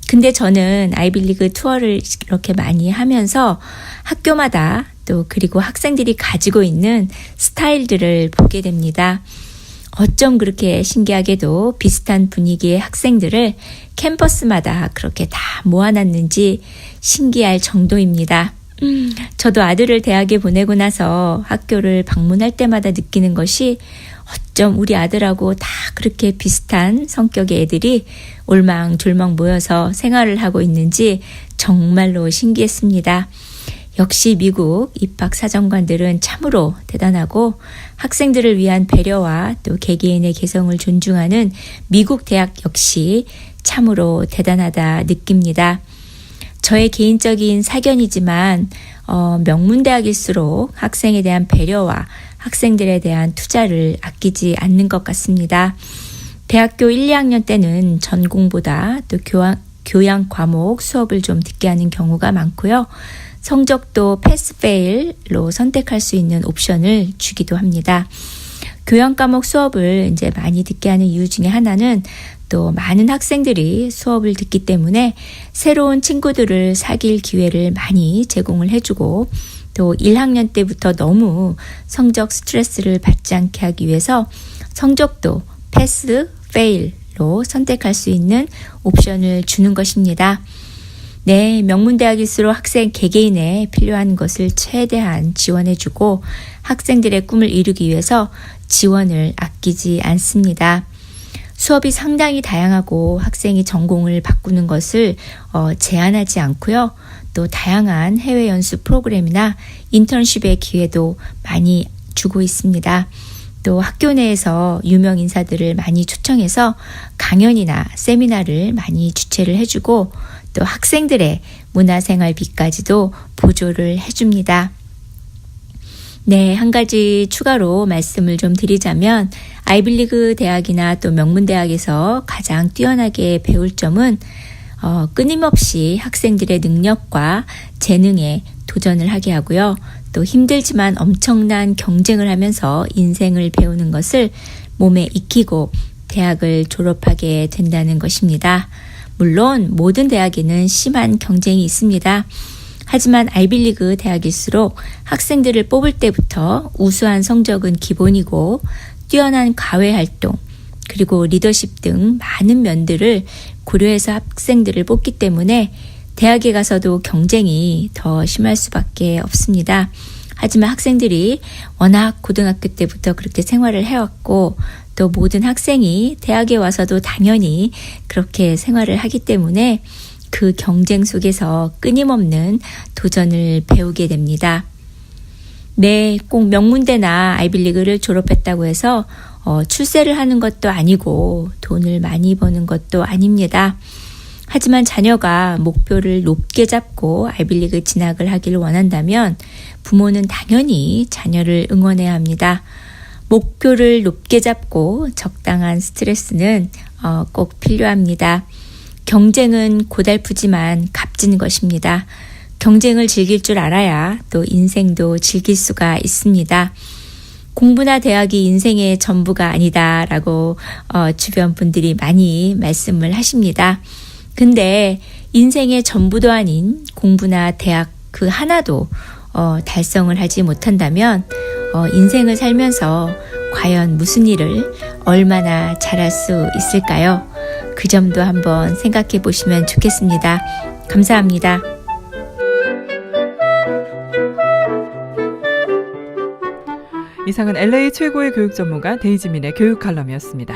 Speaker 26: 근데 저는 아이빌리그 투어를 이렇게 많이 하면서 학교마다 또 그리고 학생들이 가지고 있는 스타일들을 보게 됩니다. 어쩜 그렇게 신기하게도 비슷한 분위기의 학생들을 캠퍼스마다 그렇게 다 모아놨는지 신기할 정도입니다. 저도 아들을 대학에 보내고 나서 학교를 방문할 때마다 느끼는 것이 어쩜 우리 아들하고 다 그렇게 비슷한 성격의 애들이 올망졸망 모여서 생활을 하고 있는지 정말로 신기했습니다. 역시 미국 입학사정관들은 참으로 대단하고 학생들을 위한 배려와 또 개개인의 개성을 존중하는 미국 대학 역시 참으로 대단하다 느낍니다. 저의 개인적인 사견이지만 명문대학일수록 학생에 대한 배려와 학생들에 대한 투자를 아끼지 않는 것 같습니다. 대학교 1, 2학년 때는 전공보다 또 교양 과목 수업을 좀 듣게 하는 경우가 많고요. 성적도 패스 페일로 선택할 수 있는 옵션을 주기도 합니다. 교양 과목 수업을 이제 많이 듣게 하는 이유 중에 하나는 또 많은 학생들이 수업을 듣기 때문에 새로운 친구들을 사귈 기회를 많이 제공을 해주고 또 1학년 때부터 너무 성적 스트레스를 받지 않게 하기 위해서 성적도 패스, 페일로 선택할 수 있는 옵션을 주는 것입니다. 네, 명문대학일수록 학생 개개인에 필요한 것을 최대한 지원해주고 학생들의 꿈을 이루기 위해서 지원을 아끼지 않습니다. 수업이 상당히 다양하고 학생이 전공을 바꾸는 것을 제한하지 않고요. 또 다양한 해외 연수 프로그램이나 인턴십의 기회도 많이 주고 있습니다. 또 학교 내에서 유명 인사들을 많이 초청해서 강연이나 세미나를 많이 주최를 해주고 또 학생들의 문화생활비까지도 보조를 해줍니다. 네, 한 가지 추가로 말씀을 좀 드리자면 아이빌리그 대학이나 또 명문대학에서 가장 뛰어나게 배울 점은 끊임없이 학생들의 능력과 재능에 도전을 하게 하고요. 또 힘들지만 엄청난 경쟁을 하면서 인생을 배우는 것을 몸에 익히고 대학을 졸업하게 된다는 것입니다. 물론 모든 대학에는 심한 경쟁이 있습니다. 하지만 아이빌리그 대학일수록 학생들을 뽑을 때부터 우수한 성적은 기본이고 뛰어난 과외활동 그리고 리더십 등 많은 면들을 고려해서 학생들을 뽑기 때문에 대학에 가서도 경쟁이 더 심할 수밖에 없습니다. 하지만 학생들이 워낙 고등학교 때부터 그렇게 생활을 해왔고 또 모든 학생이 대학에 와서도 당연히 그렇게 생활을 하기 때문에 그 경쟁 속에서 끊임없는 도전을 배우게 됩니다. 네, 꼭 명문대나 아이빌리그를 졸업했다고 해서 출세를 하는 것도 아니고 돈을 많이 버는 것도 아닙니다. 하지만 자녀가 목표를 높게 잡고 아이빌리그 진학을 하기를 원한다면 부모는 당연히 자녀를 응원해야 합니다. 목표를 높게 잡고 적당한 스트레스는 꼭 필요합니다. 경쟁은 고달프지만 값진 것입니다. 경쟁을 즐길 줄 알아야 또 인생도 즐길 수가 있습니다. 공부나 대학이 인생의 전부가 아니다라고 주변 분들이 많이 말씀을 하십니다. 근데 인생의 전부도 아닌 공부나 대학 그 하나도 달성을 하지 못한다면 인생을 살면서 과연 무슨 일을 얼마나 잘할 수 있을까요? 그 점도 한번 생각해 보시면 좋겠습니다. 감사합니다.
Speaker 2: 이상은 LA 최고의 교육 전문가 데이지민의 교육 칼럼이었습니다.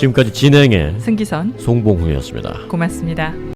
Speaker 1: 지금까지 진행의
Speaker 2: 승기선,
Speaker 1: 송봉후였습니다.
Speaker 2: 고맙습니다.